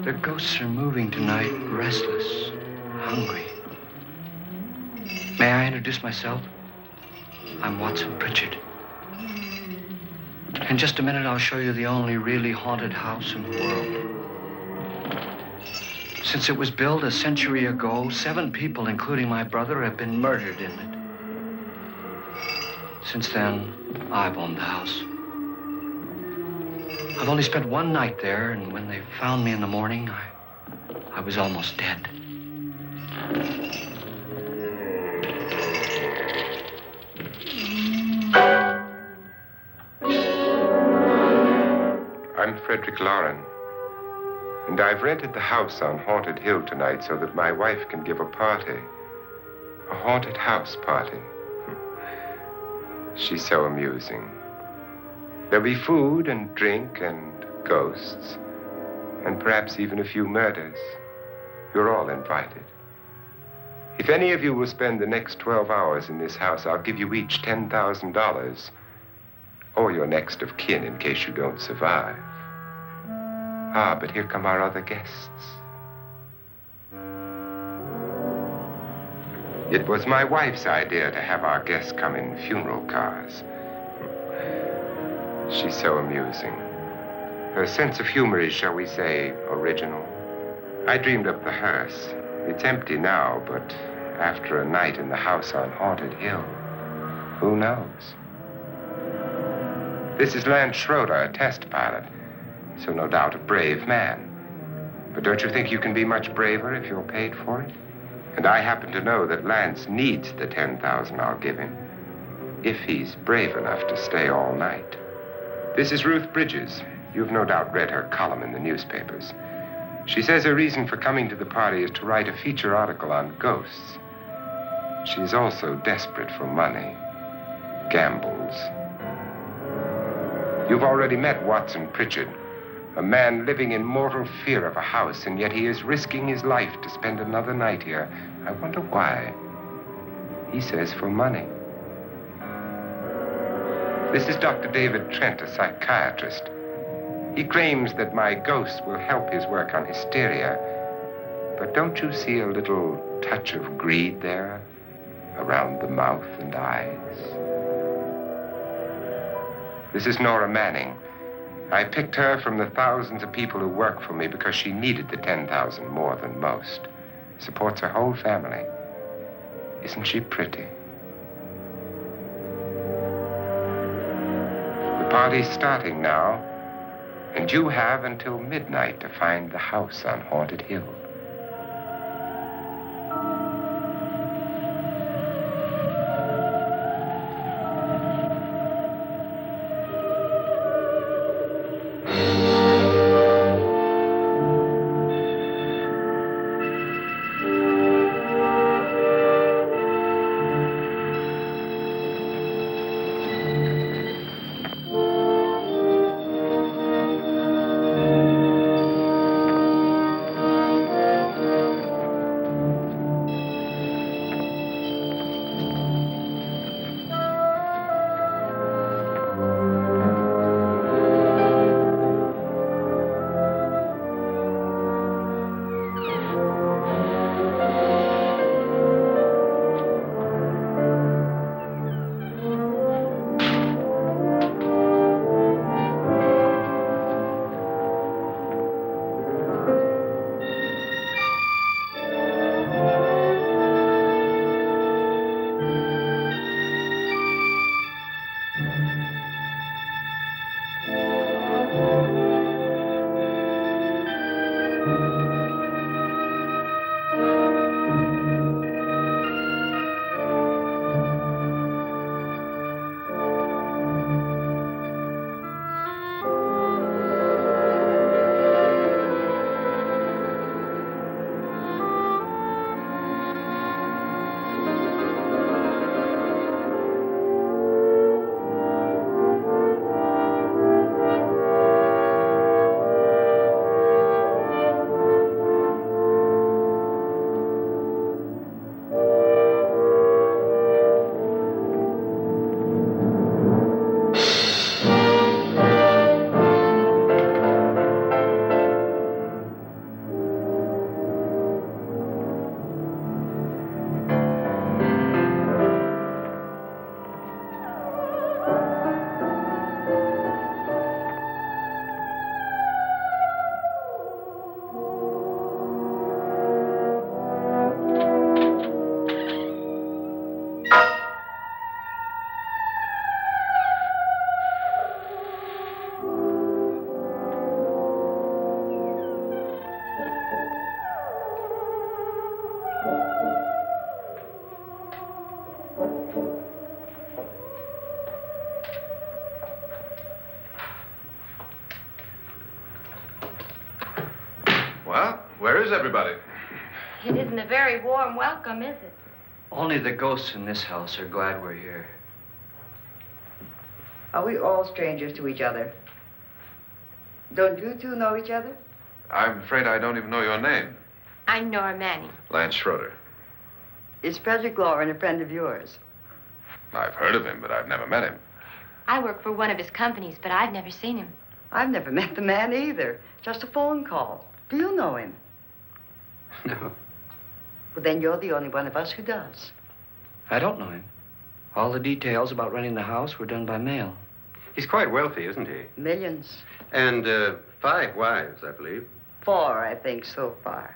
Their ghosts are moving tonight, restless, hungry. May I introduce myself? I'm Watson Pritchard. In just a minute, I'll show you the only really haunted house in the world. Since it was built a century ago, 7 people, including my brother, have been murdered in it. Since then, I've owned the house. I've only spent 1 night there, and when they found me in the morning, I was almost dead. I'm Frederick Loren, and I've rented the house on Haunted Hill tonight so that my wife can give a party. A haunted house party. She's so amusing. There'll be food and drink and ghosts, and perhaps even a few murders. You're all invited. If any of you will spend the next 12 hours in this house, I'll give you each $10,000, or your next of kin in case you don't survive. Ah, but here come our other guests. It was my wife's idea to have our guests come in funeral cars. She's so amusing. Her sense of humor is, shall we say, original. I dreamed up the hearse. It's empty now, but after a night in the house on Haunted Hill, who knows? This is Lance Schroeder, a test pilot, so no doubt a brave man. But don't you think you can be much braver if you're paid for it? And I happen to know that Lance needs the $10,000 I'll give him, if he's brave enough to stay all night. This is Ruth Bridges. You've no doubt read her column in the newspapers. She says her reason for coming to the party is to write a feature article on ghosts. She's also desperate for money, gambles. You've already met Watson Pritchard, a man living in mortal fear of a house, and yet he is risking his life to spend another night here. I wonder why. He says for money. This is Dr. David Trent, a psychiatrist. He claims that my ghost will help his work on hysteria. But don't you see a little touch of greed there around the mouth and eyes? This is Nora Manning. I picked her from the thousands of people who work for me because she needed the $10,000 more than most. Supports her whole family. Isn't she pretty? The party's starting now, and you have until midnight to find the house on Haunted Hill. Well, where is everybody? It isn't a very warm welcome, is it? Only the ghosts in this house are glad we're here. Are we all strangers to each other? Don't you two know each other? I'm afraid I don't even know your name. I'm Nora Manning. Lance Schroeder. Is Frederick Loren a friend of yours? I've heard of him, but I've never met him. I work for one of his companies, but I've never seen him. I've never met the man either. Just a phone call. Do you know him? No, Well, then you're the only one of us who does. I don't know him. All the details about renting the house were done by mail. He's quite wealthy, isn't he? Millions. And 5 wives, I believe. 4, I think, so far.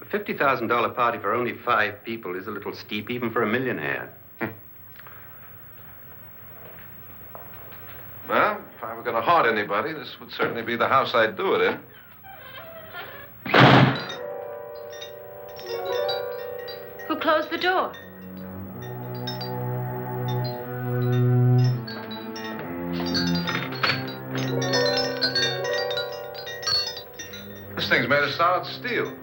A $50,000 party for only 5 people is a little steep, even for a millionaire. Well, if I were going to haunt anybody, this would certainly be the house I'd do it in. Who closed the door? This thing's made of solid steel.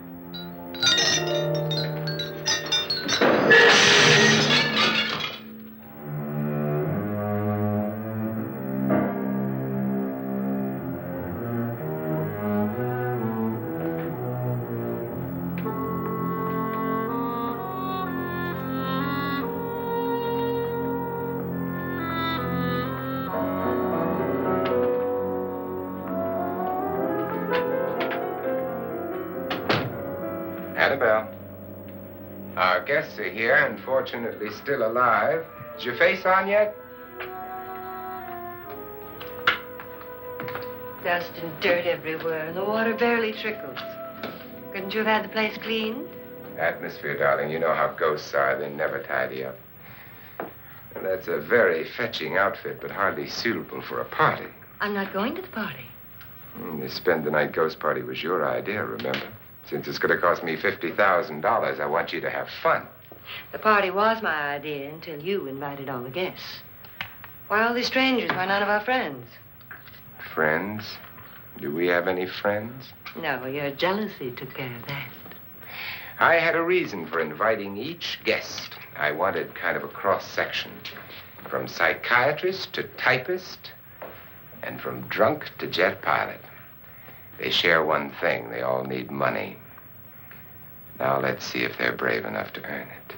Annabelle. Our guests are here, unfortunately still alive. Is your face on yet? Dust and dirt everywhere, and the water barely trickles. Couldn't you have had the place cleaned? Atmosphere, darling. You know how ghosts are. They never tidy up. And that's a very fetching outfit, but hardly suitable for a party. I'm not going to the party. The spend-the-night ghost party was your idea, remember? Since it's going to cost me $50,000, I want you to have fun. The party was my idea until you invited all the guests. Why all these strangers? Why none of our friends? Friends? Do we have any friends? No, your jealousy took care of that. I had a reason for inviting each guest. I wanted kind of a cross-section. From psychiatrist to typist, and from drunk to jet pilot. They share one thing. They all need money. Now let's see if they're brave enough to earn it.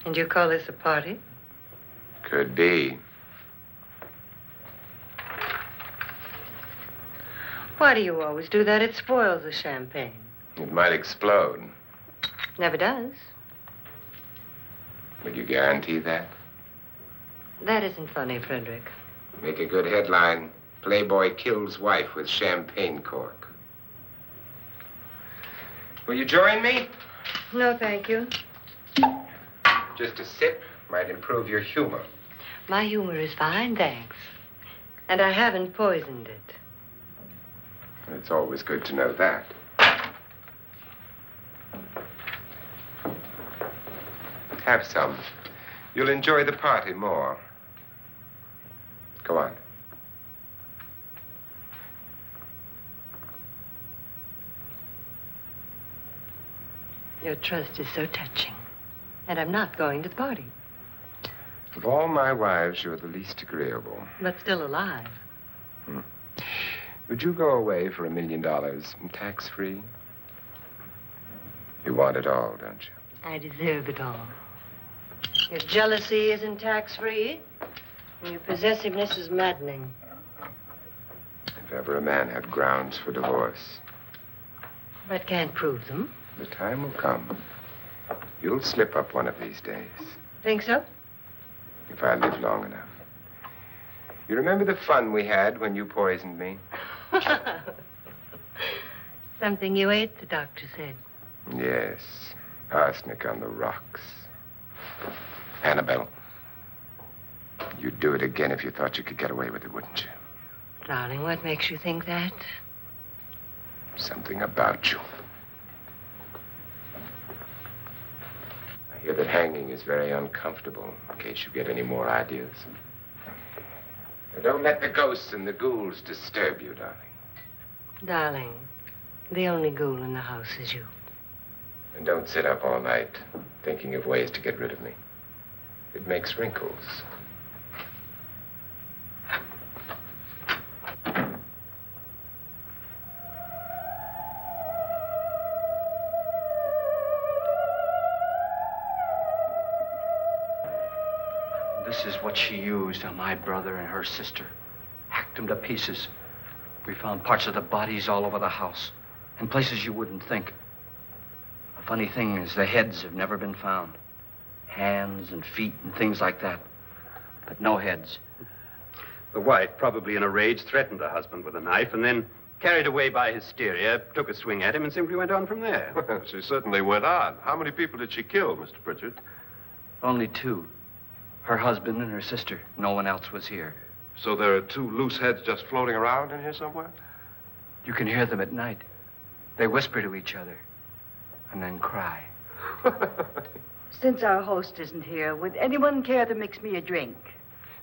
And you call this a party? Could be. Why do you always do that? It spoils the champagne. It might explode. Never does. Will you guarantee that? That isn't funny, Frederick. Make a good headline. Playboy kills wife with champagne cork. Will you join me? No, thank you. Just a sip might improve your humor. My humor is fine, thanks. And I haven't poisoned it. It's always good to know that. Have some. You'll enjoy the party more. Go on. Your trust is so touching. And I'm not going to the party. Of all my wives, you're the least agreeable. But still alive. Would you go away for $1 million tax-free? You want it all, don't you? I deserve it all. Your jealousy isn't tax-free, and your possessiveness is maddening. If ever a man had grounds for divorce. But can't prove them. The time will come. You'll slip up one of these days. Think so? If I live long enough. You remember the fun we had when you poisoned me? Something you ate, the doctor said. Yes. Arsenic on the rocks. Annabelle, you'd do it again if you thought you could get away with it, wouldn't you? Darling, what makes you think that? Something about you. I hear that hanging is very uncomfortable, in case you get any more ideas. Now, don't let the ghosts and the ghouls disturb you, darling. Darling, The only ghoul in the house is you. And don't sit up all night thinking of ways to get rid of me. It makes wrinkles. This is what she used on my brother and her sister. Hacked them to pieces. We found parts of the bodies all over the house, in places you wouldn't think. The funny thing is the heads have never been found. Hands and feet and things like that. But no heads. The wife, probably in a rage, threatened her husband with a knife and then, carried away by hysteria, took a swing at him and simply went on from there. Well, she certainly went on. How many people did she kill, Mr. Pritchard? Only two. Her husband and her sister. No one else was here. So there are two loose heads just floating around in here somewhere? You can hear them at night. They whisper to each other and then cry. Since our host isn't here, would anyone care to mix me a drink?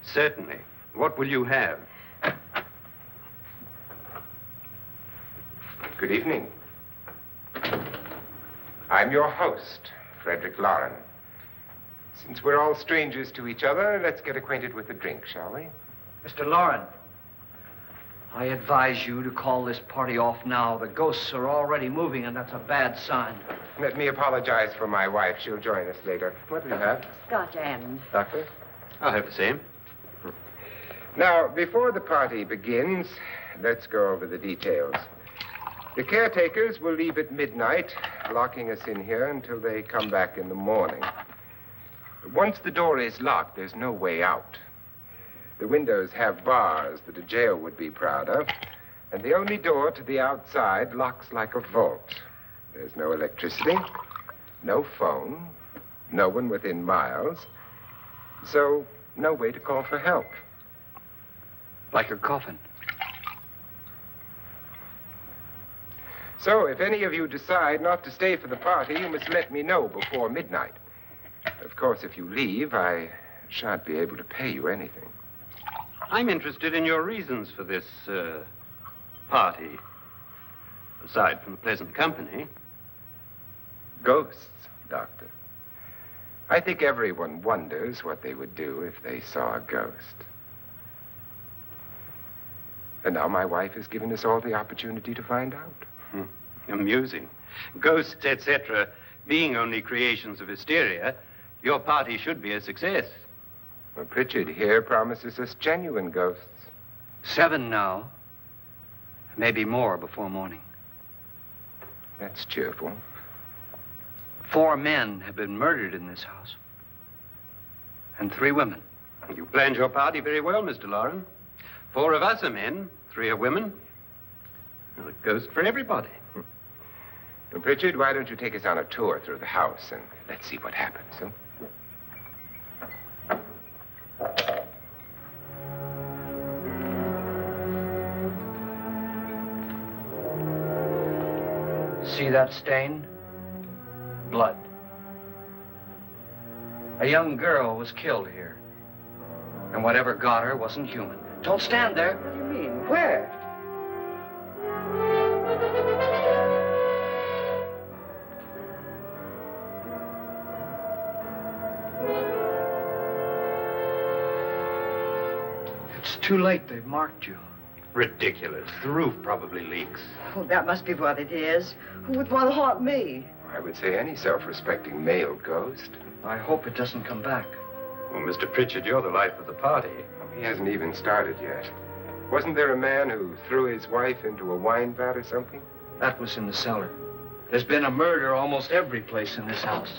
Certainly. What will you have? Good evening. I'm your host, Frederick Loren. Since we're all strangers to each other, let's get acquainted with a drink, shall we? Mr. Loren, I advise you to call this party off now. The ghosts are already moving, and that's a bad sign. Let me apologize for my wife. She'll join us later. What do you have? Scotch and. Doctor? I'll have the same. Now, before the party begins, let's go over the details. The caretakers will leave at midnight, locking us in here until they come back in the morning. Once the door is locked, there's no way out. The windows have bars that a jail would be proud of, and the only door to the outside locks like a vault. There's no electricity, no phone, no one within miles, so no way to call for help. Like a coffin. So if any of you decide not to stay for the party, you must let me know before midnight. Of course, if you leave, I shan't be able to pay you anything. I'm interested in your reasons for this, party. Aside from the pleasant company. Ghosts, Doctor. I think everyone wonders what they would do if they saw a ghost. And now my wife has given us all the opportunity to find out. Amusing. Ghosts, etc., being only creations of hysteria, your party should be a success. Well, Pritchard here promises us genuine ghosts. 7 now. Maybe more before morning. That's cheerful. 4 men have been murdered in this house. And 3 women. You planned your party very well, Mr. Loren. 4 of us are men, 3 are women. Well, a ghost for everybody. Well, Pritchard, why don't you take us on a tour through the house and let's see what happens, huh? See that stain? Blood. A young girl was killed here. And whatever got her wasn't human. Don't stand there. What do you mean? Where? It's too late. They've marked you. Ridiculous. The roof probably leaks. Oh, that must be what it is. Who would want to haunt me? I would say any self-respecting male ghost. I hope it doesn't come back. Well, Mr. Pritchard, you're the life of the party. He hasn't even started yet. Wasn't there a man who threw his wife into a wine vat or something? That was in the cellar. There's been a murder almost every place in this house.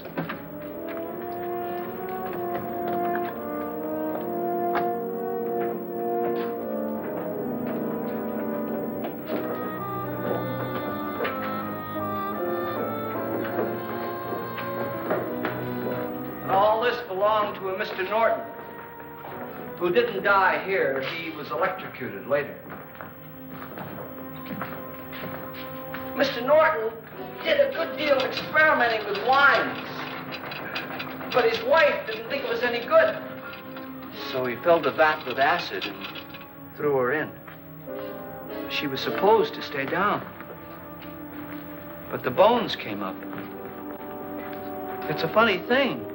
All this belonged to a Mr. Norton, who didn't die here. He was electrocuted later. Mr. Norton did a good deal of experimenting with wines, but his wife didn't think it was any good. So he filled the vat with acid and threw her in. She was supposed to stay down. But the bones came up. It's a funny thing.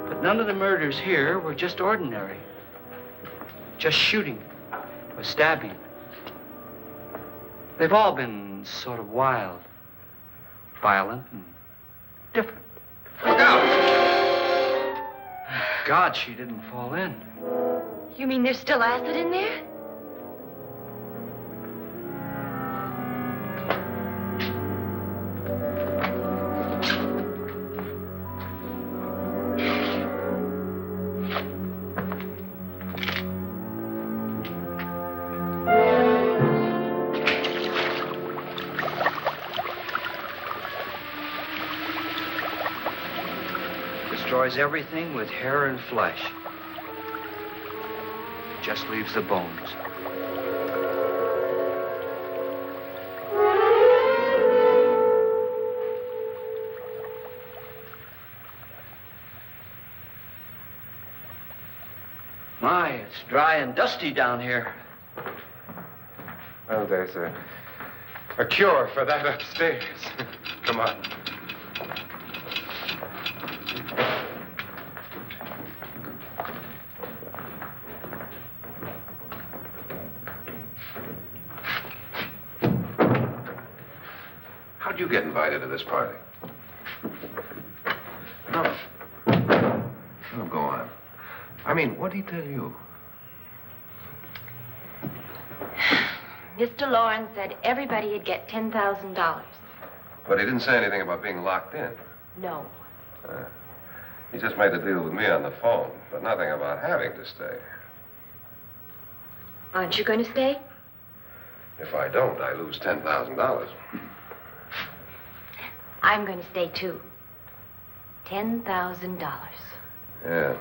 But none of the murders here were just ordinary. Just shooting or stabbing. They've all been sort of wild, violent, and different. Look out! God, she didn't fall in. You mean there's still acid in there? Destroys everything with hair and flesh. Just leaves the bones. My, it's dry and dusty down here. Well, there's a cure for that upstairs. Come on. How'd you get invited to this party? No. No, go on. I mean, what did he tell you? Mr. Loren said everybody'd get $10,000. But he didn't say anything about being locked in. No. He just made a deal with me on the phone, but nothing about having to stay. Aren't you going to stay? If I don't, I lose $10,000. I'm going to stay, too. $10,000. Yeah.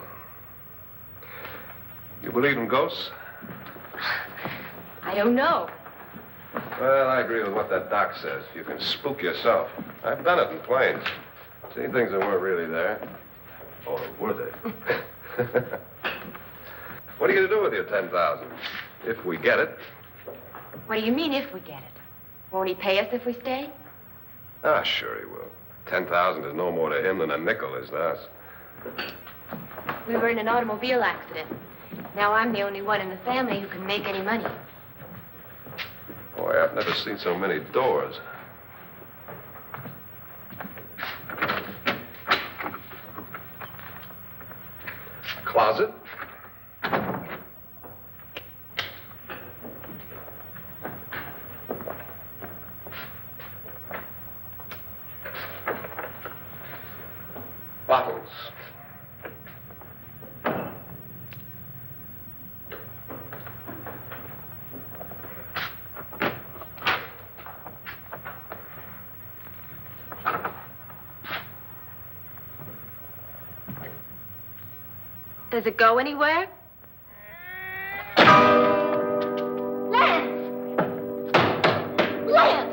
You believe in ghosts? I don't know. Well, I agree with what that doc says. You can spook yourself. I've done it in planes. Seen things that weren't really there. Or were they? What are you going to do with your $10,000? If we get it. What do you mean, if we get it? Won't he pay us if we stay? Ah, sure he will. 10,000 is no more to him than a nickel is to us. We were in an automobile accident. Now I'm the only one in the family who can make any money. Boy, I've never seen so many doors. Closet? Bottles. Does it go anywhere? Lance! Lance!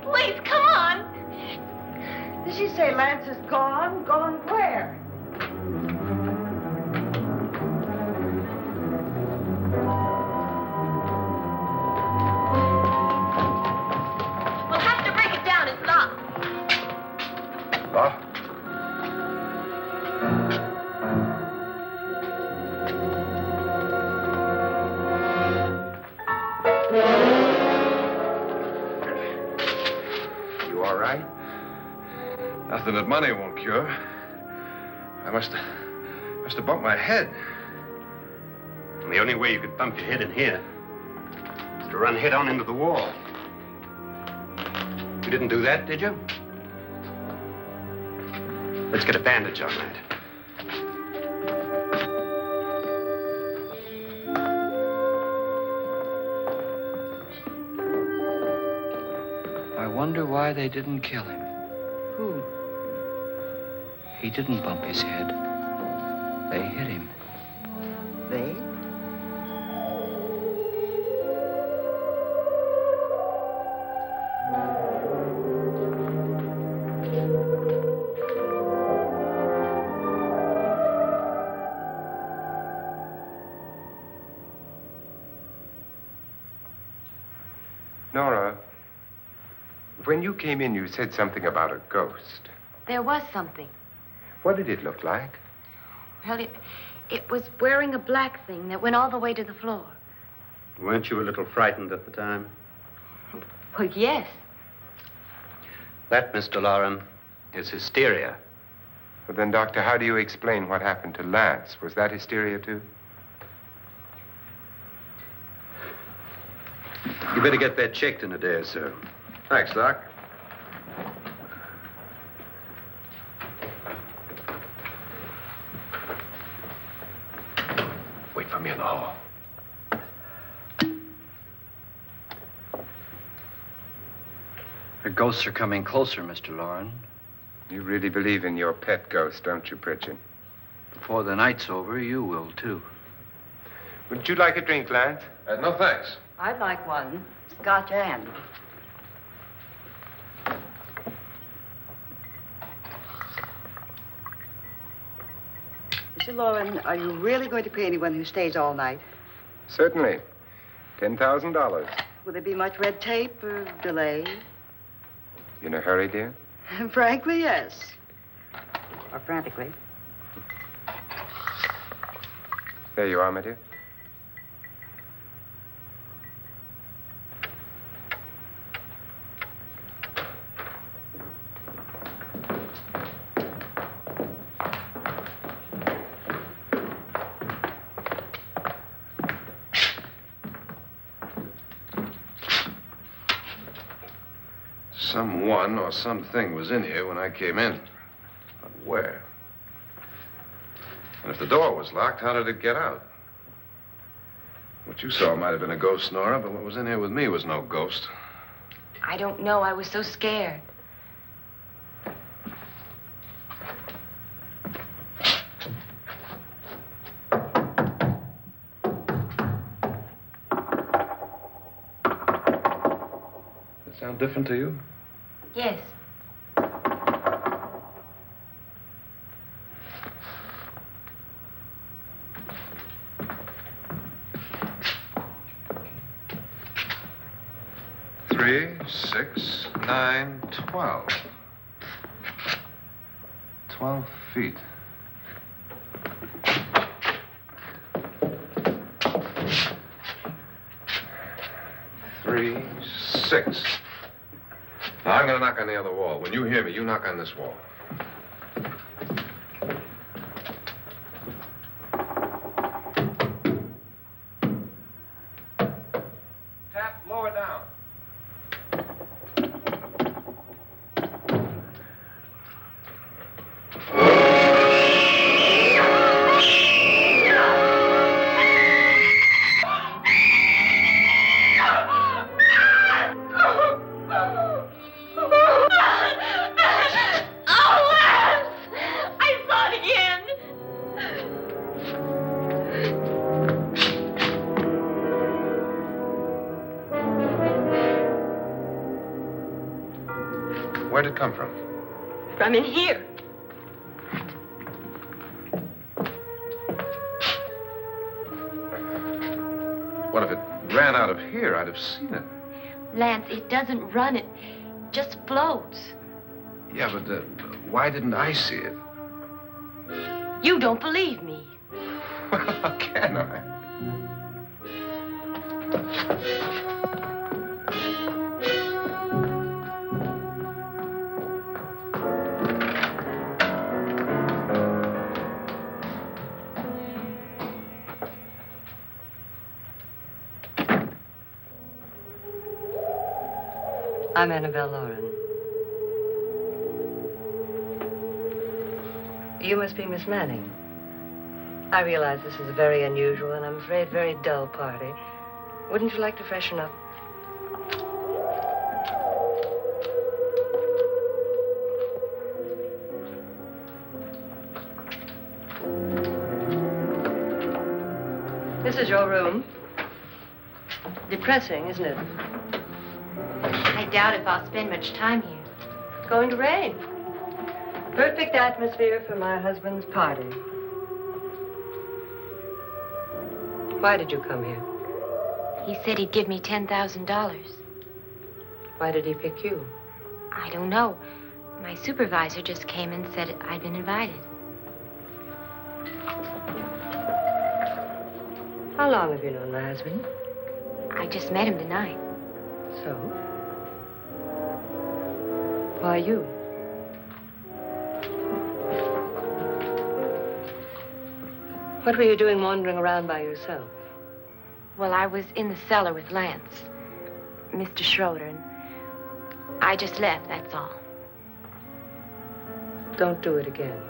Please, come on. Did she say Lance is gone? Gone where? We'll have to break it down. It's locked. Locked? Nothing that money won't cure. I must have bumped my head. And the only way you could bump your head in here is to run head on into the wall. You didn't do that, did you? Let's get a bandage on that. I wonder why they didn't kill him. Who? He didn't bump his head. They hit him. They? Nora, when you came in, you said something about a ghost. There was something. What did it look like? Well, it was wearing a black thing that went all the way to the floor. Weren't you a little frightened at the time? Well, yes. That, Mr. Loren, is hysteria. Well, then, Doctor, how do you explain what happened to Lance? Was that hysteria, too? You better get that checked in a day or so. Thanks, Doc. Wait for me in the hall. The ghosts are coming closer, Mr. Loren. You really believe in your pet ghost, don't you, Pritchard? Before the night's over, you will, too. Would you like a drink, Lance? No, thanks. I'd like one. Scotch and. Mr. Loren, are you really going to pay anyone who stays all night? Certainly. $10,000. Will there be much red tape or delay? You in a hurry, dear? Frankly, yes. Or frantically. There you are, my dear. Someone or something was in here when I came in. But where? And if the door was locked, how did it get out? What you saw might have been a ghost, Nora, but what was in here with me was no ghost. I don't know. I was so scared. Does it sound different to you? Yes. Three, 6, 9, 12. 12 feet. Three, 6. Now, I'm going to knock on the other wall. When you hear me, you knock on this wall. Tap lower down. Where'd it come from? From in here. What if it ran out of here? I'd have seen it. Lance, it doesn't run. It just floats. Yeah, but why didn't I see it? You don't believe me. Well, how can I? I'm Annabelle Loren. You must be Miss Manning. I realize this is a very unusual and I'm afraid very dull party. Wouldn't you like to freshen up? This is your room. Depressing, isn't it? I doubt if I'll spend much time here. It's going to rain. Perfect atmosphere for my husband's party. Why did you come here? He said he'd give me $10,000. Why did he pick you? I don't know. My supervisor just came and said I'd been invited. How long have you known my husband? I just met him tonight. So? Why you? What were you doing wandering around by yourself? Well, I was in the cellar with Lance, Mr. Schroeder, and I just left, that's all. Don't do it again.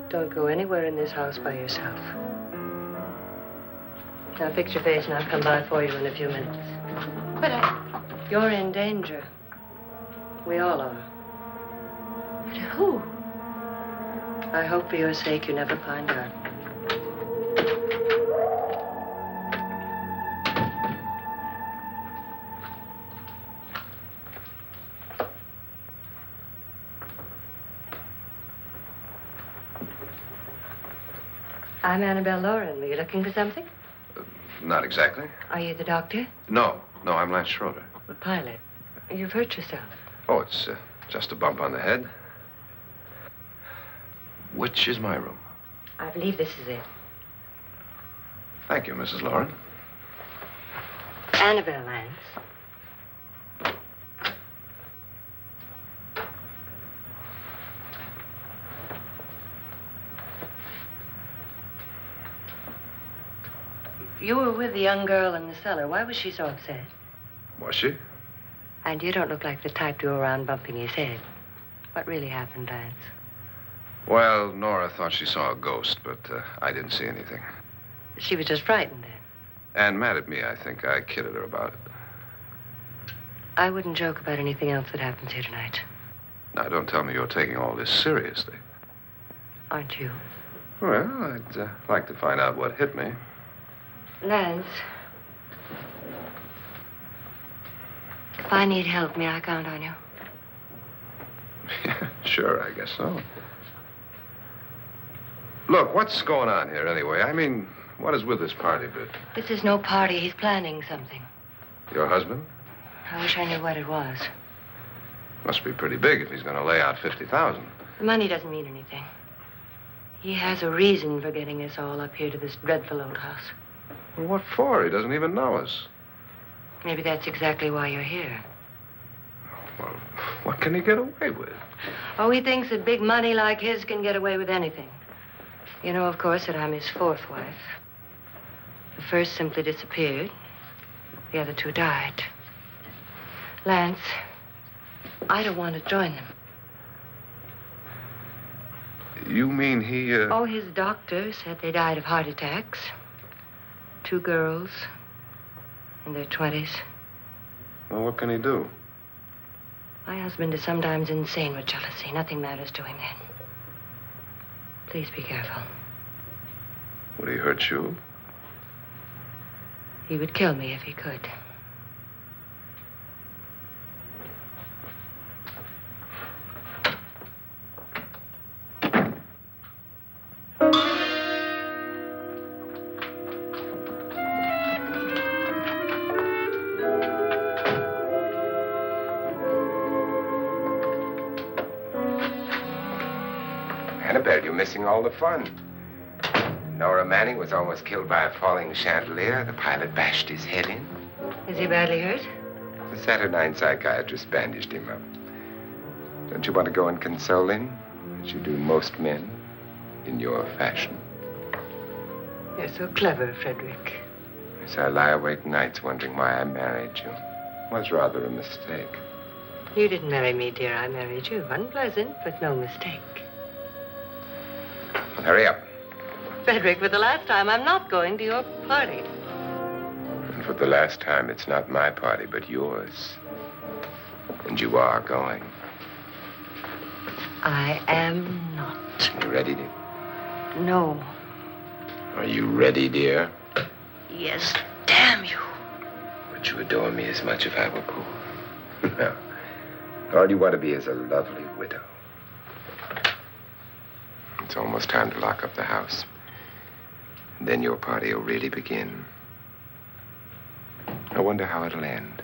Don't go anywhere in this house by yourself. Now fix your face and I'll come by for you in a few minutes. But You're in danger. We all are. but who? I hope for your sake you never find out. I'm Annabelle Loren. Were you looking for something? Not exactly. Are you the doctor? No, I'm Lance Schroeder. The pilot. You've hurt yourself. Oh, it's just a bump on the head. Which is my room? I believe this is it. Thank you, Mrs. Loren. Annabelle, Lance. You were with the young girl in the cellar. Why was she so upset? Was she? And you don't look like the type to go around bumping his head. What really happened, Lance? Well, Nora thought she saw a ghost, but I didn't see anything. She was just frightened then. And mad at me, I think. I kidded her about it. I wouldn't joke about anything else that happens here tonight. Now, don't tell me you're taking all this seriously. Aren't you? Well, I'd like to find out what hit me. Lance. If I need help, may I count on you? Yeah, sure, I guess so. Look, what's going on here anyway? I mean, what is with this party bit? This is no party. He's planning something. Your husband? I wish I knew what it was. Must be pretty big if he's going to lay out 50,000. The money doesn't mean anything. He has a reason for getting us all up here to this dreadful old house. Well, what for? He doesn't even know us. Maybe that's exactly why you're here. Well, what can he get away with? Oh, he thinks that big money like his can get away with anything. You know, of course, that I'm his fourth wife. The first simply disappeared. The other two died. Lance, I don't want to join them. You mean he, Oh, his doctor said they died of heart attacks. 2 girls in their 20s. Well, what can he do? My husband is sometimes insane with jealousy. Nothing matters to him then. Please be careful. Would he hurt you? He would kill me if he could. Annabelle, you're missing all the fun. Nora Manning was almost killed by a falling chandelier. The pilot bashed his head in. Is he badly hurt? The Saturnine psychiatrist bandaged him up. Don't you want to go and console him, as you do most men, in your fashion? You're so clever, Frederick. Yes, I lie awake nights wondering why I married you. was rather a mistake. You didn't marry me, dear. I married you. Unpleasant, but no mistake. Hurry up. Frederick, for the last time, I'm not going to your party. And for the last time, it's not my party, but yours. And you are going. I am not. You ready, dear? No. Are you ready, dear? Yes, damn you. Would you adore me as much if I were poor? No. All you want to be is a lovely widow. It's almost time to lock up the house. And then your party will really begin. I wonder how it'll end.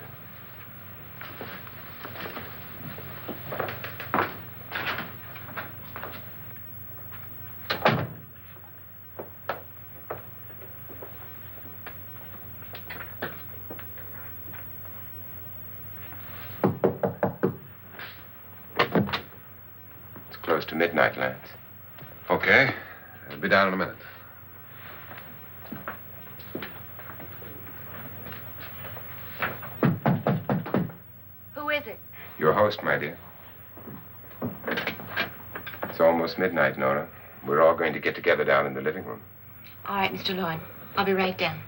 It's close to midnight, Lance. Okay. I'll be down in a minute. Who is it? Your host, my dear. It's almost midnight, Nora. We're all going to get together down in the living room. All right, Mr. Loren. I'll be right down.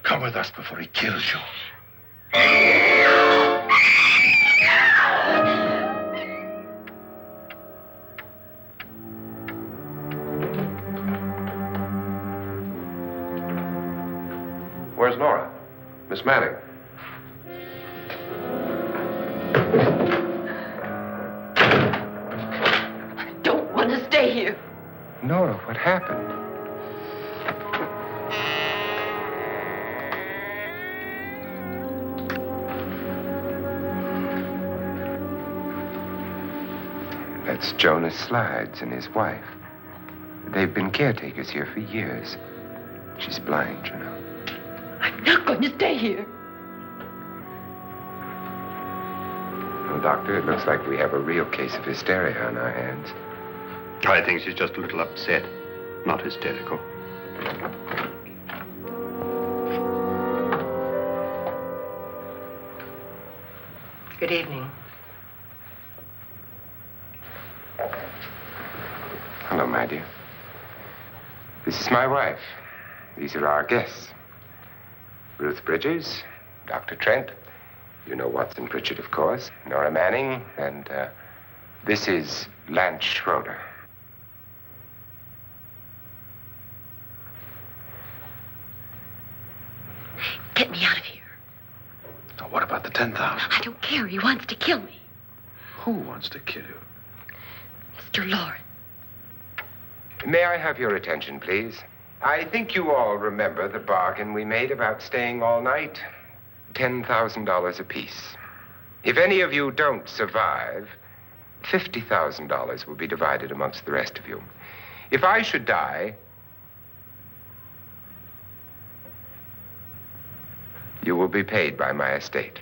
Come with us before he kills you. Where's Nora? Miss Manning. I don't want to stay here. Nora, what happened? That's Jonas Slides and his wife. They've been caretakers here for years. She's blind, you know. I'm not going to stay here. Well, Doctor, it looks like we have a real case of hysteria on our hands. I think she's just a little upset, not hysterical. Good evening. Hello, my dear. This is my wife. These are our guests. Ruth Bridges, Dr. Trent. You know Watson Pritchard, of course. Nora Manning, and this is Lance Schroeder. Get me out of here. Now, what about the 10,000? I don't care. He wants to kill me. Who wants to kill you? Mr. Loren. May I have your attention, please? I think you all remember the bargain we made about staying all night. $10,000 apiece. If any of you don't survive, $50,000 will be divided amongst the rest of you. If I should die, you will be paid by my estate.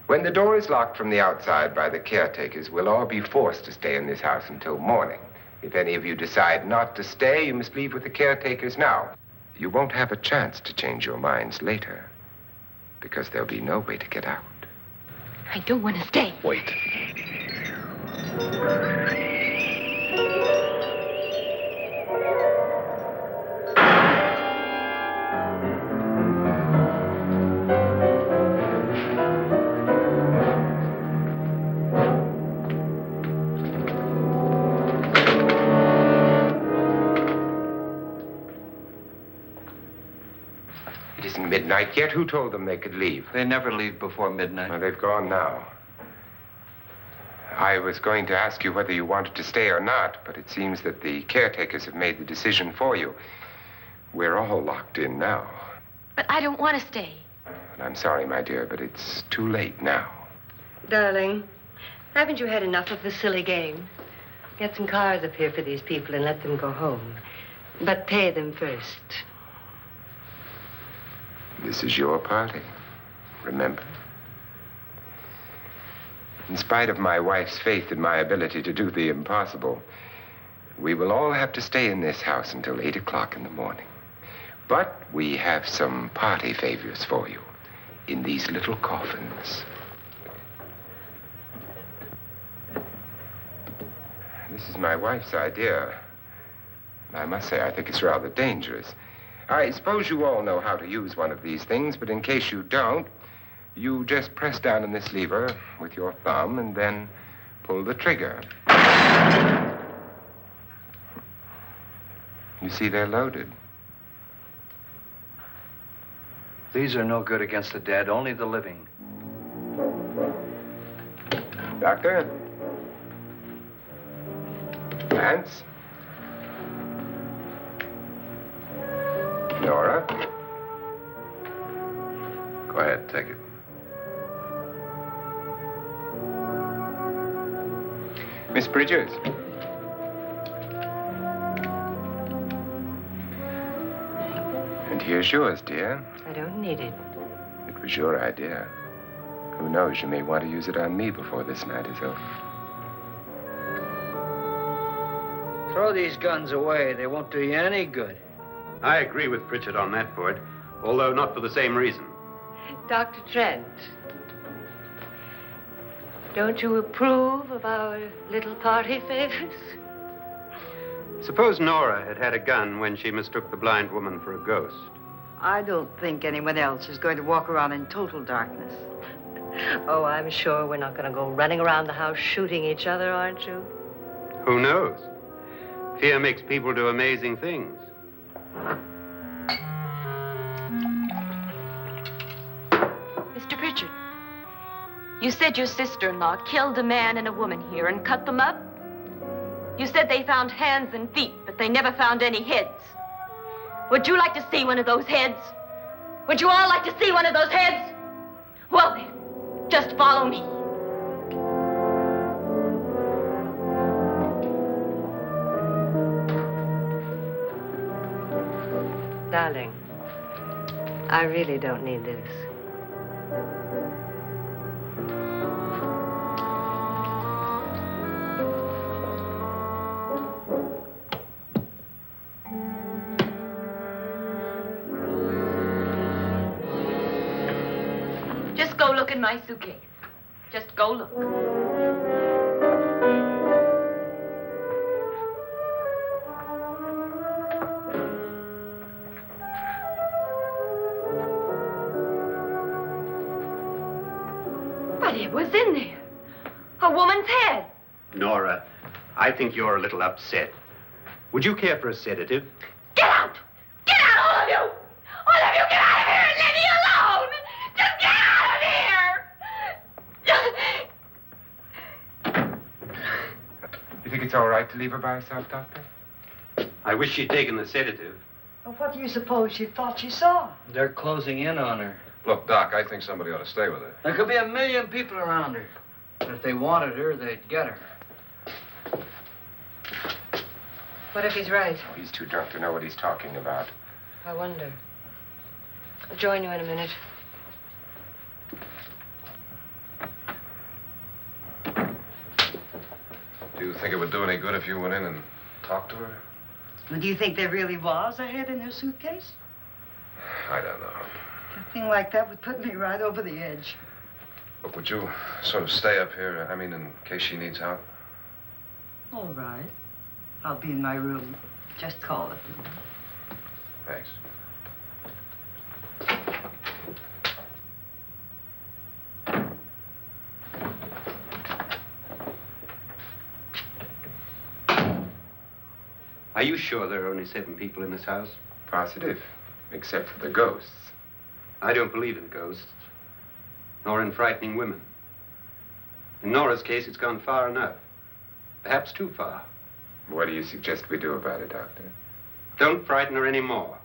When the door is locked from the outside by the caretakers, we'll all be forced to stay in this house until morning. If any of you decide not to stay, you must leave with the caretakers now. You won't have a chance to change your minds later, because there'll be no way to get out. I don't want to stay. Wait. midnight yet? Who told them they could leave? They never leave before midnight. Well, they've gone now. I was going to ask you whether you wanted to stay or not, but it seems that the caretakers have made the decision for you. We're all locked in now. But I don't want to stay. And I'm sorry, my dear, but it's too late now. Darling, haven't you had enough of the silly game? Get some cars up here for these people and let them go home. But pay them first. This is your party, remember? In spite of my wife's faith in my ability to do the impossible, we will all have to stay in this house until 8 o'clock in the morning. But we have some party favors for you in these little coffins. This is my wife's idea. I must say, I think it's rather dangerous. I suppose you all know how to use one of these things, but in case you don't, you just press down on this lever with your thumb and then pull the trigger. You see, they're loaded. These are no good against the dead, only the living. Doctor? Lance? Nora? Go ahead, take it. Miss Bridges? And here's yours, dear. I don't need it. It was your idea. Who knows, you may want to use it on me before this night is over. Throw these guns away. They won't do you any good. I agree with Pritchard on that point, although not for the same reason. Dr. Trent, don't you approve of our little party favors? Suppose Nora had had a gun when she mistook the blind woman for a ghost. I don't think anyone else is going to walk around in total darkness. Oh, I'm sure we're not going to go running around the house shooting each other, aren't you? Who knows? Fear makes people do amazing things. Mr. Pritchard, you said your sister-in-law killed a man and a woman here and cut them up? You said they found hands and feet, but they never found any heads. Would you like to see one of those heads? Would you all like to see one of those heads? Well then, just follow me. Darling, I really don't need this. Just go look in my suitcase. Just go look. But it was in there. A woman's head. Nora, I think you're a little upset. Would you care for a sedative? Get out! Get out, all of you! All of you, get out of here and leave me alone! Just get out of here! You think it's all right to leave her by herself, Doctor? I wish she'd taken the sedative. Well, what do you suppose she thought she saw? They're closing in on her. Look, Doc, I think somebody ought to stay with her. There could be 1 million people around her. But if they wanted her, they'd get her. What if he's right? He's too drunk to know what he's talking about. I wonder. I'll join you in a minute. Do you think it would do any good if you went in and talked to her? Well, do you think there really was a head in her suitcase? I don't know. A thing like that would put me right over the edge. Look, would you sort of stay up here, I mean, in case she needs help? All right. I'll be in my room. Just call it. Thanks. Are you sure there are only 7 people in this house? Positive, except for the ghosts. I don't believe in ghosts, nor in frightening women. In Nora's case, it's gone far enough. Perhaps too far. What do you suggest we do about it, Doctor? Don't frighten her anymore.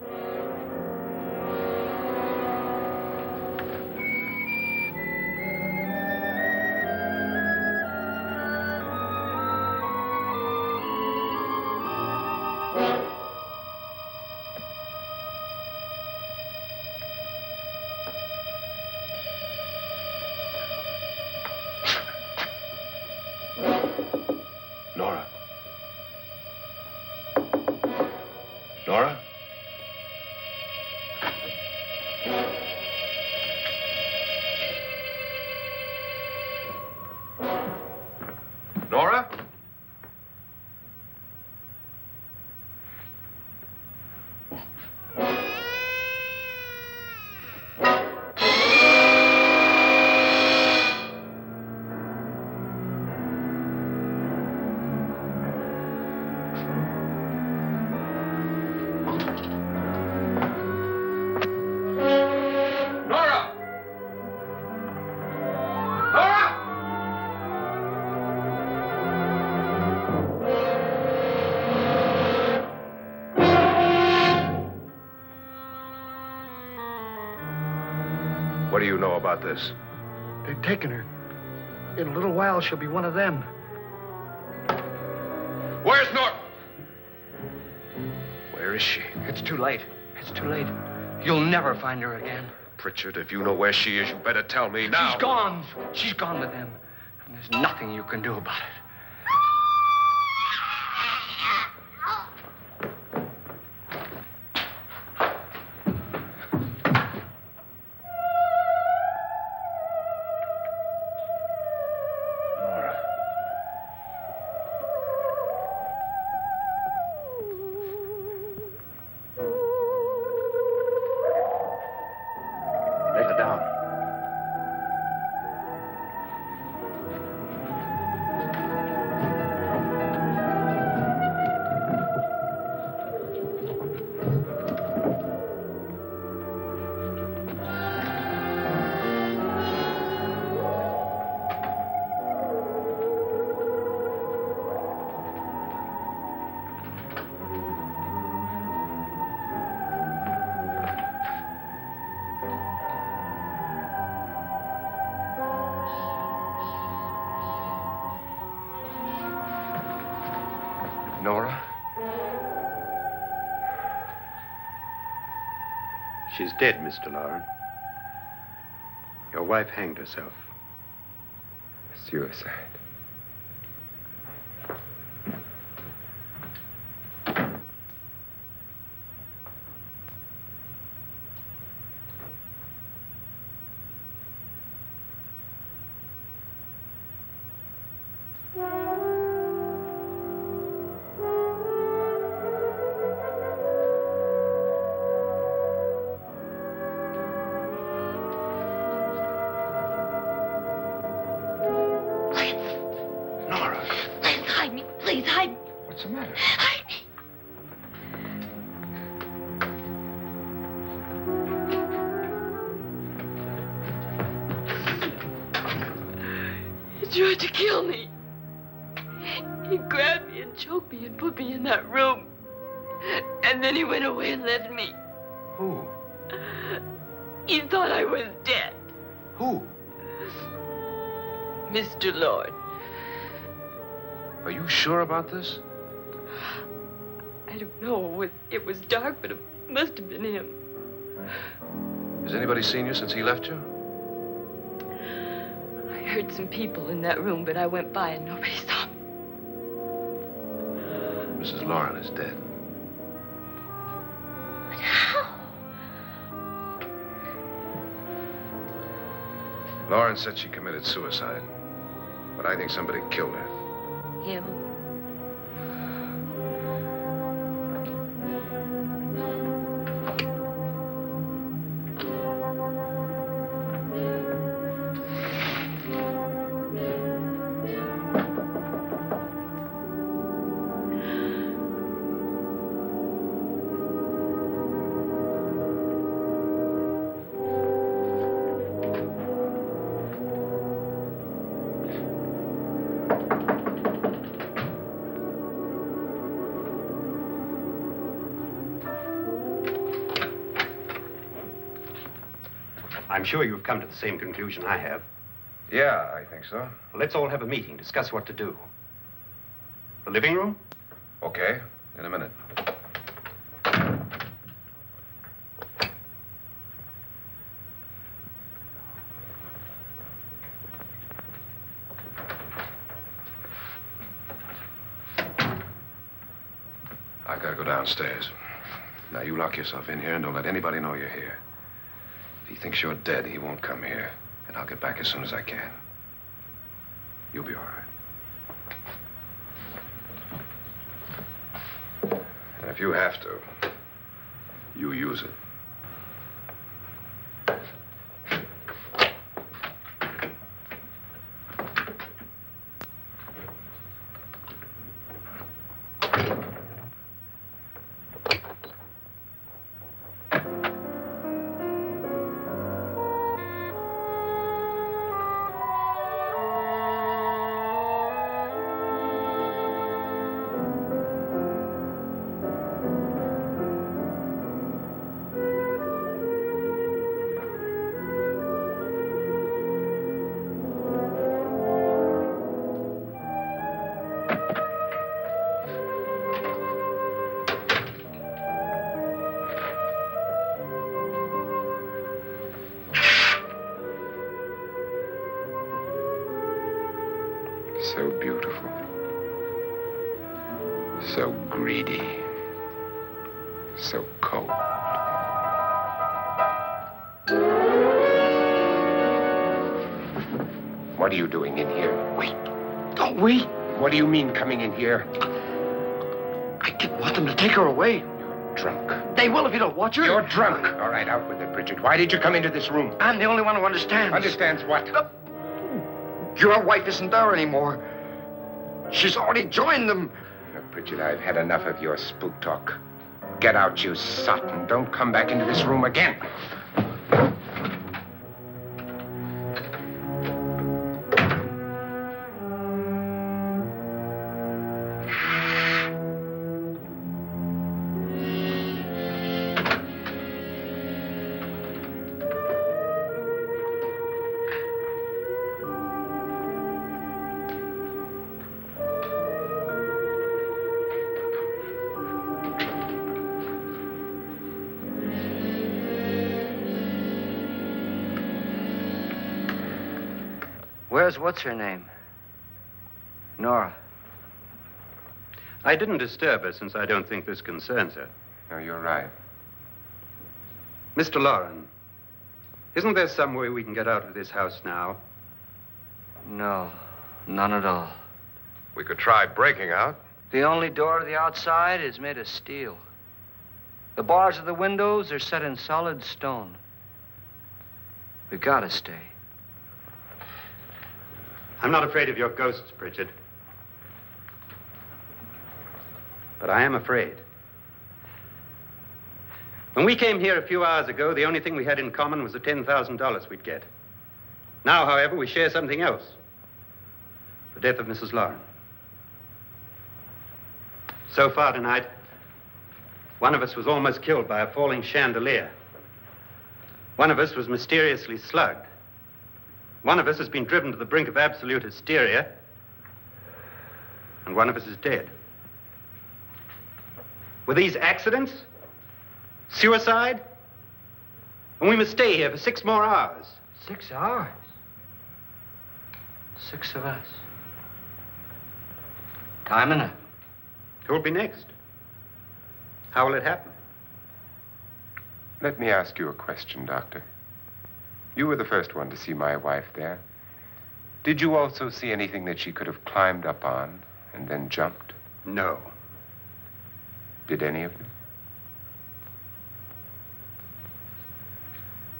Nora? Nora? Nora? What do you know about this? They've taken her. In a little while, she'll be one of them. Where's Nora? Where is she? It's too late. It's too late. You'll never find her again. Pritchard, if you know where she is, you better tell me now. She's gone. She's gone with them. And there's nothing you can do about it. Let her down. Nora? She's dead, Mr. Loren. Your wife hanged herself. Suicide. Please, hide me. What's the matter? Hide me. He tried to kill me. He grabbed me and choked me and put me in that room. And then he went away and left me. Who? He thought I was dead. Who? Mr. Lord. Are you sure about this? I don't know. It was dark, but it must have been him. Has anybody seen you since he left you? I heard some people in that room, but I went by and nobody saw me. Mrs. Loren is dead. But how? Loren said she committed suicide, but I think somebody killed her. Him? I'm sure you've come to the same conclusion I have. Yeah, I think so. Well, let's all have a meeting, discuss what to do. The living room? Okay, in a minute. I gotta go downstairs. Now, you lock yourself in here and don't let anybody know you're here. If he thinks you're dead, he won't come here. And I'll get back as soon as I can. You'll be all right. And if you have to, you use it. So beautiful. So greedy. So cold. What are you doing in here? Wait. Don't wait. What do you mean coming in here? I didn't want them to take her away. You're drunk. They will if you don't watch her. You're drunk. All right, out with it, Bridget. Why did you come into this room? I'm the only one who understands. Understands what? Your wife isn't there anymore. She's already joined them. Look, Bridget, I've had enough of your spook talk. Get out, you sot, and don't come back into this room again. Where's what's-her-name? Nora. I didn't disturb her since I don't think this concerns her. No, you're right. Mr. Loren, isn't there some way we can get out of this house now? No, none at all. We could try breaking out. The only door to the outside is made of steel. The bars of the windows are set in solid stone. We gotta stay. I'm not afraid of your ghosts, Bridget. But I am afraid. When we came here a few hours ago, the only thing we had in common was the $10,000 we'd get. Now, however, we share something else. The death of Mrs. Loren. So far tonight, one of us was almost killed by a falling chandelier. One of us was mysteriously slugged. One of us has been driven to the brink of absolute hysteria, and one of us is dead. Were these accidents? Suicide? And we must stay here for 6 more hours. 6 hours? 6 of us. Time enough. Who'll be next? How will it happen? Let me ask you a question, Doctor. You were the first one to see my wife there. Did you also see anything that she could have climbed up on and then jumped? No. Did any of you?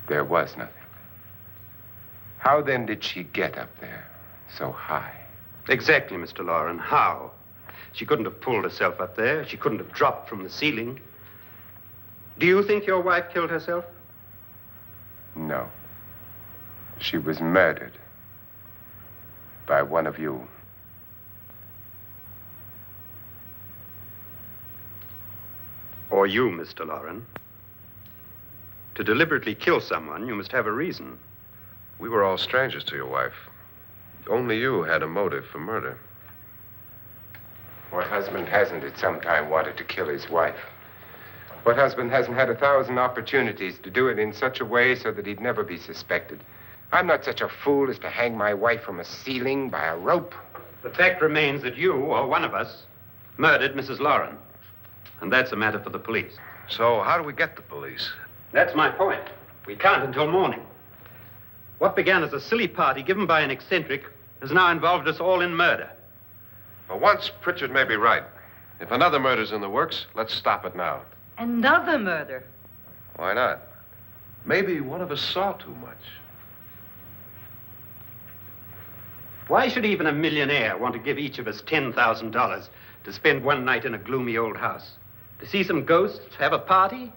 There was nothing. How then did she get up there so high? Exactly, Mr. Loren. How? She couldn't have pulled herself up there. She couldn't have dropped from the ceiling. Do you think your wife killed herself? No. She was murdered by one of you. Or you, Mr. Loren. To deliberately kill someone, you must have a reason. We were all strangers to your wife. Only you had a motive for murder. What husband hasn't at some time wanted to kill his wife? What husband hasn't had 1,000 opportunities to do it in such a way so that he'd never be suspected? I'm not such a fool as to hang my wife from a ceiling by a rope. The fact remains that you, or one of us, murdered Mrs. Loren. And that's a matter for the police. So how do we get the police? That's my point. We can't until morning. What began as a silly party given by an eccentric has now involved us all in murder. For once, Pritchard may be right. If another murder's in the works, let's stop it now. Another murder. Why not? Maybe one of us saw too much. Why should even a millionaire want to give each of us $10,000 to spend one night in a gloomy old house? To see some ghosts, have a party?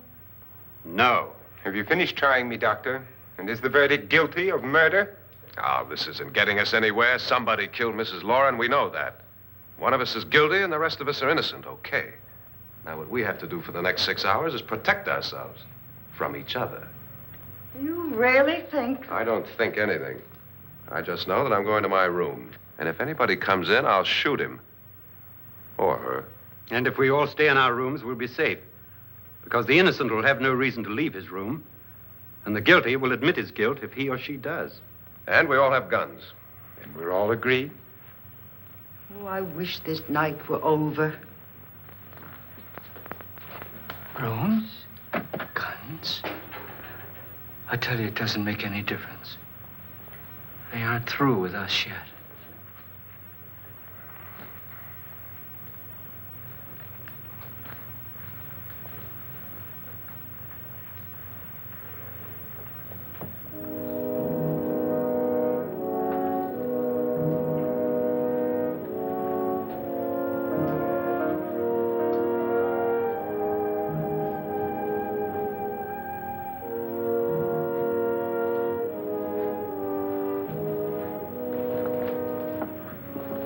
No. Have you finished trying me, Doctor? And is the verdict guilty of murder? Oh, this isn't getting us anywhere. Somebody killed Mrs. Loren. We know that. One of us is guilty and the rest of us are innocent. Okay. Now, what we have to do for the next 6 hours is protect ourselves from each other. You really think? I don't think anything. I just know that I'm going to my room. And if anybody comes in, I'll shoot him. Or her. And if we all stay in our rooms, we'll be safe. Because the innocent will have no reason to leave his room. And the guilty will admit his guilt if he or she does. And we all have guns. And we're all agreed? Oh, I wish this night were over. Rooms? Guns? I tell you, it doesn't make any difference. They aren't through with us yet.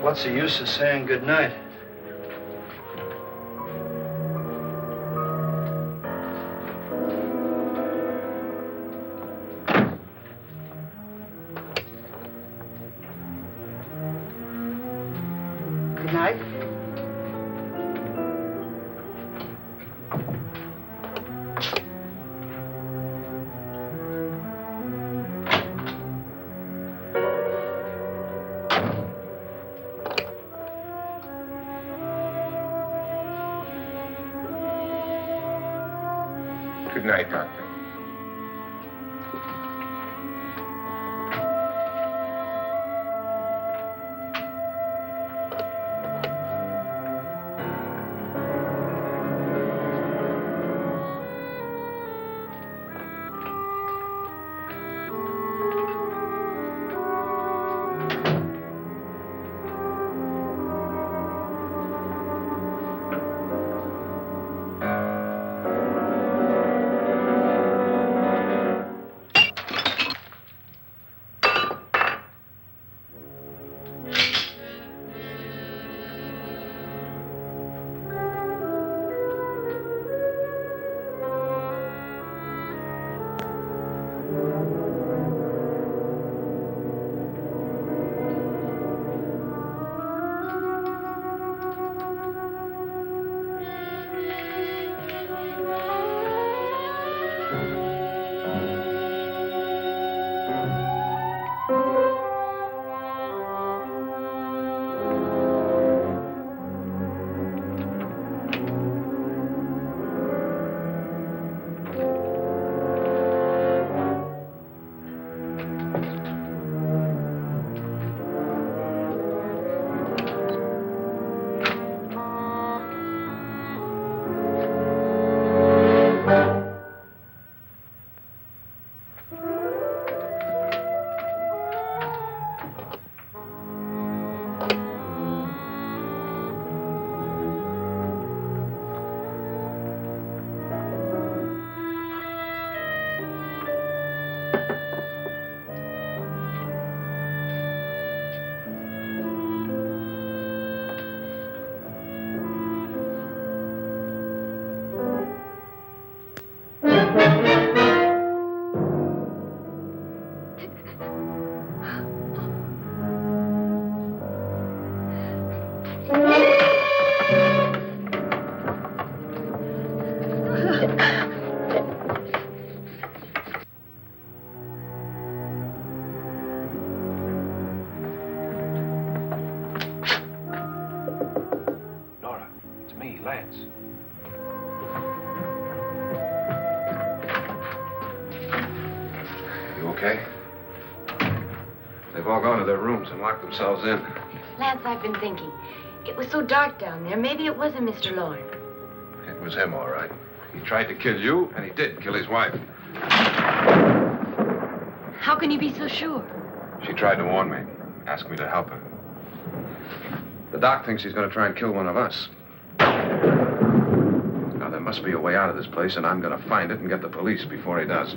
What's the use of saying goodnight? Good night. Good night, Doctor. Lance. You okay? They've all gone to their rooms and locked themselves in. Lance, I've been thinking. It was so dark down there. Maybe it wasn't Mr. Loren. It was him, all right. He tried to kill you, and he did kill his wife. How can you be so sure? She tried to warn me, asked me to help her. The doc thinks he's going to try and kill one of us. Now, there must be a way out of this place, and I'm going to find it and get the police before he does.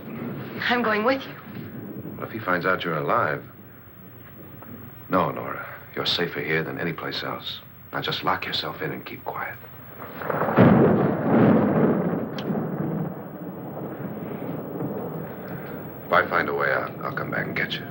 I'm going with you. Well, if he finds out you're alive... No, Nora. You're safer here than any place else. Now, just lock yourself in and keep quiet. If I find a way out, I'll come back and get you.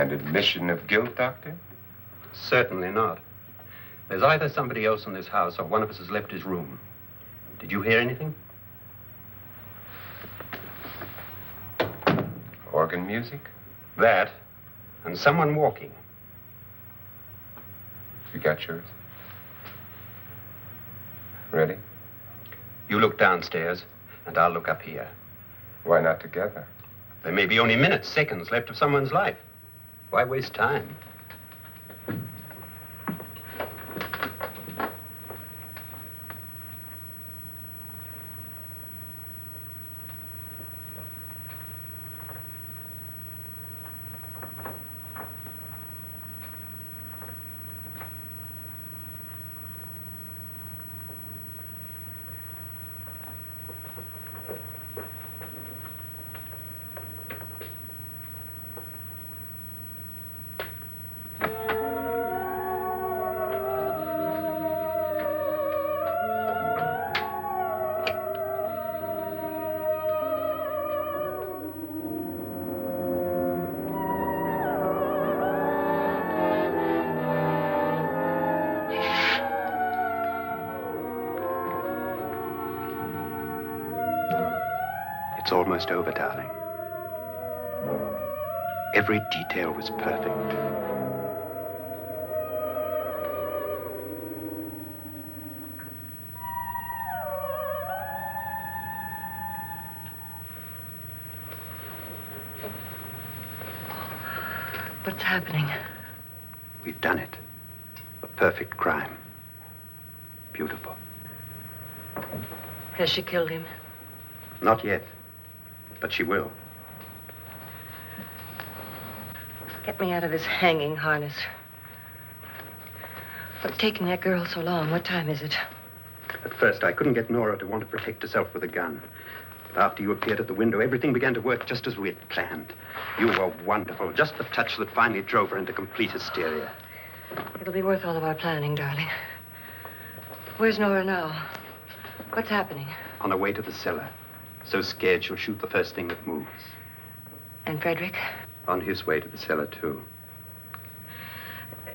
An admission of guilt, Doctor? Certainly not. There's either somebody else in this house or one of us has left his room. Did you hear anything? Organ music? That, and someone walking. You got yours? Ready? You look downstairs, and I'll look up here. Why not together? There may be only minutes, seconds left of someone's life. Why waste time? It's almost over, darling. Every detail was perfect. What's happening? We've done it. A perfect crime. Beautiful. Has she killed him? Not yet, but she will. Get me out of this hanging harness. What's taking that girl so long? What time is it? At first, I couldn't get Nora to want to protect herself with a gun. But after you appeared at the window, everything began to work just as we had planned. You were wonderful. Just the touch that finally drove her into complete hysteria. It'll be worth all of our planning, darling. Where's Nora now? What's happening? On her way to the cellar. So scared she'll shoot the first thing that moves. And Frederick? On his way to the cellar, too.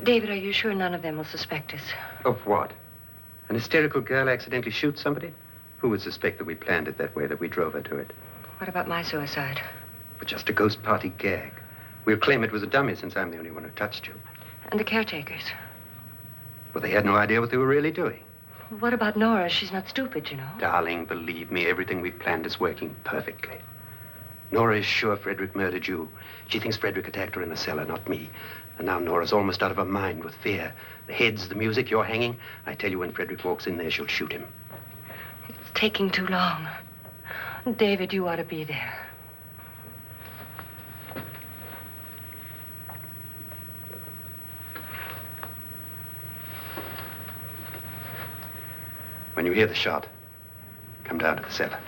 David, are you sure none of them will suspect us? Of what? An hysterical girl accidentally shoots somebody? Who would suspect that we planned it that way, that we drove her to it? What about my suicide? But just a ghost party gag. We'll claim it was a dummy since I'm the only one who touched you. And the caretakers? Well, they had no idea what they were really doing. What about Nora? She's not stupid, you know. Darling, believe me, everything we've planned is working perfectly. Nora is sure Frederick murdered you. She thinks Frederick attacked her in the cellar, not me. And now Nora's almost out of her mind with fear. The heads, the music, you're hanging. I tell you, when Frederick walks in there, she'll shoot him. It's taking too long. David, you ought to be there. When you hear the shot, come down to the cellar.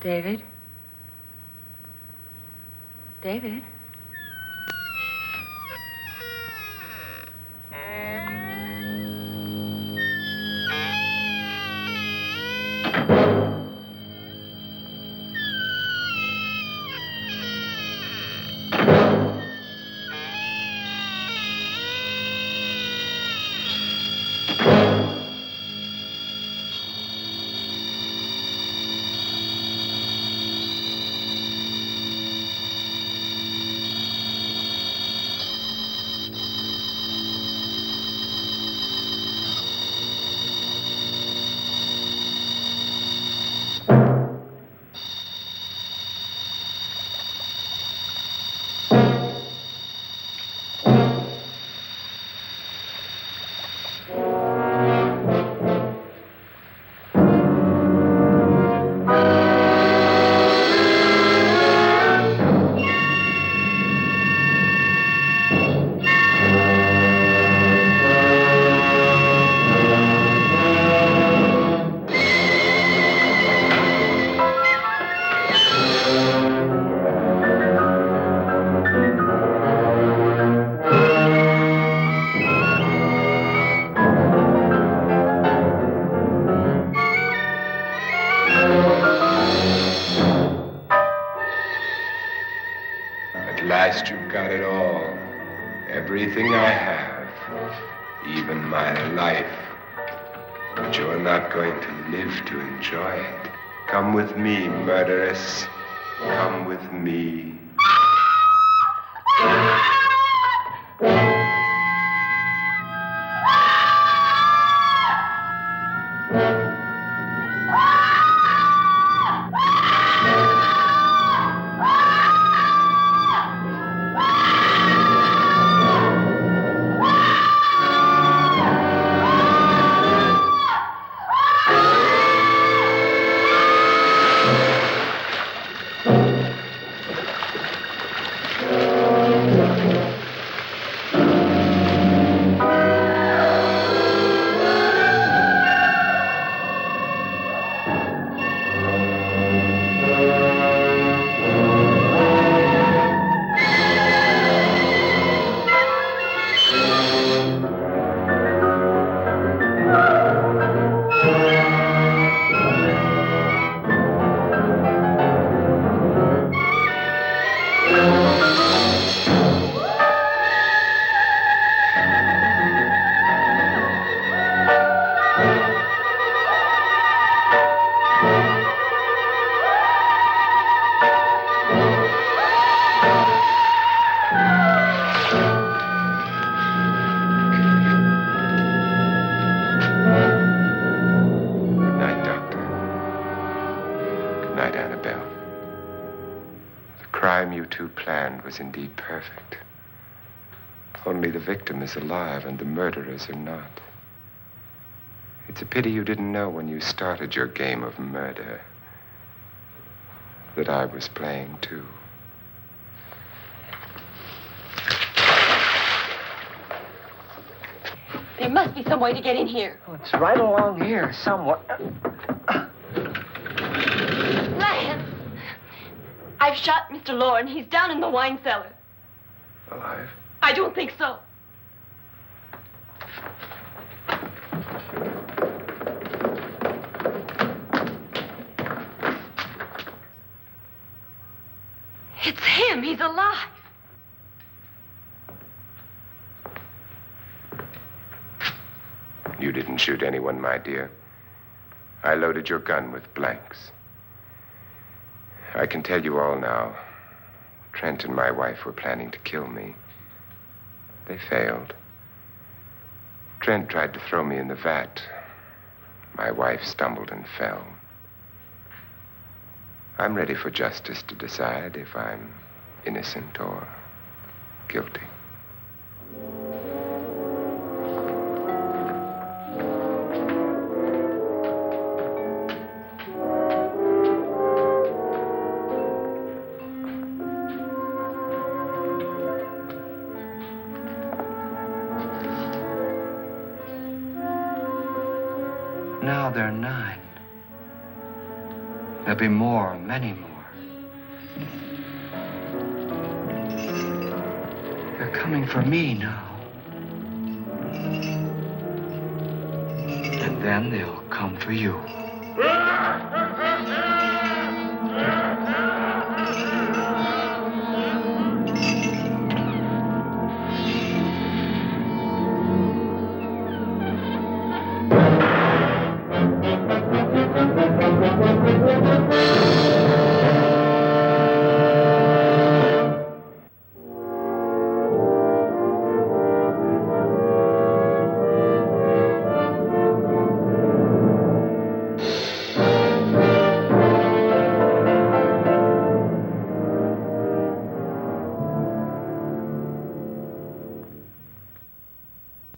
David? David? At last you've got it all. Everything I have. Even my life. But you're not going to live to enjoy it. Come with me, murderess. Come with me. Annabelle. The crime you two planned was indeed perfect. Only the victim is alive and the murderers are not. It's a pity you didn't know when you started your game of murder that I was playing too. There must be some way to get in here. Oh, it's right along here somewhere. Lance! I've shot Mr. Loren. He's down in the wine cellar. Alive? I don't think so. It's him. He's alive. You didn't shoot anyone, my dear. I loaded your gun with blanks. I can tell you all now. Trent and my wife were planning to kill me. They failed. Trent tried to throw me in the vat. My wife stumbled and fell. I'm ready for justice to decide if I'm innocent or guilty. Now there are 9. There'll be more, many more. They're coming for me now. And then they'll come for you.